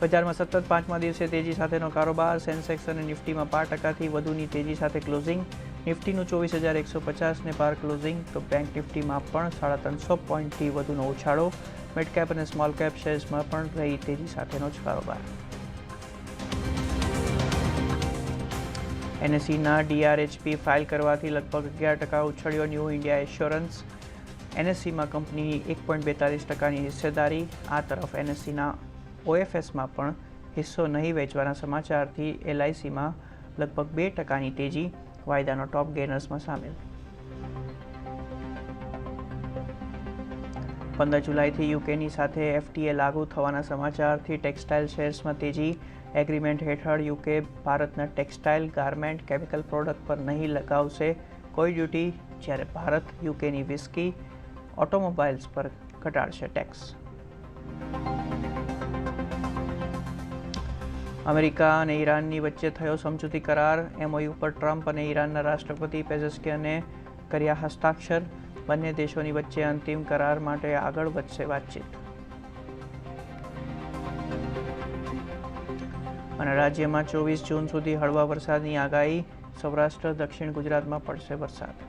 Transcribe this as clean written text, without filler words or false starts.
બજારમાં સતત 5મા દિવસે તેજી સાથેનો કારોબાર. સેન્સેક્સ અને નિફ્ટીમાં 5% વધુની તેજી સાથે ક્લોઝિંગ. નિફ્ટીનું 24,150ને પાર ક્લોઝિંગ, તો બેંક નિફ્ટીમાં પણ 350 પોઈન્ટથી વધુનો ઉછાળો. મિડ કેપ અને સ્મોલ કેપ શેર્સમાં પણ રહી તેજી સાથેનો જ કારોબાર. એનએસઈના ડીઆરએચપી ફાઇલ કરવાથી લગભગ 11% ઉછળ્યો ન્યૂ ઇન્ડિયા એશ્યોરન્સ. એનએસઈમાં કંપનીની 1.42%ની હિસ્સેદારી. આ તરફ એનએસઈના ઓએફએસમાં પણ હિસ્સો નહીં વેચવાના સમાચારથી એલઆઈસીમાં લગભગ 2%ની તેજી. વાયદાનો ટોપ ગેનર્સમાં સામેલ. 15 જુલાઈથી યુકેની સાથે એફટીએ લાગુ થવાના સમાચારથી ટેક્સટાઇલ શેર્સમાં તેજી. એગ્રીમેન્ટ હેઠળ યુકે ભારતના ટેક્સટાઇલ, ગાર્મેન્ટ, કેમિકલ પ્રોડક્ટ પર નહીં લગાવશે કોઈ ડ્યુટી, જ્યારે ભારત યુકેની વિસ્કી, ઓટોમોબાઇલ્સ પર ઘટાડશે ટેક્સ. અમેરિકા અને ઈરાનની વચ્ચે થયો સમજૂતી કરાર. એમઓયુ પર ટ્રમ્પ અને ઈરાનના રાષ્ટ્રપતિ પેઝેશ્કિયને કર્યા હસ્તાક્ષર. બંને દેશોની વચ્ચે અંતિમ કરાર માટે આગળ વધશે વાતચીત. અને રાજ્યમાં 24 જૂન સુધી હળવા વરસાદની આગાહી. સૌરાષ્ટ્ર, દક્ષિણ ગુજરાતમાં પડશે વરસાદ.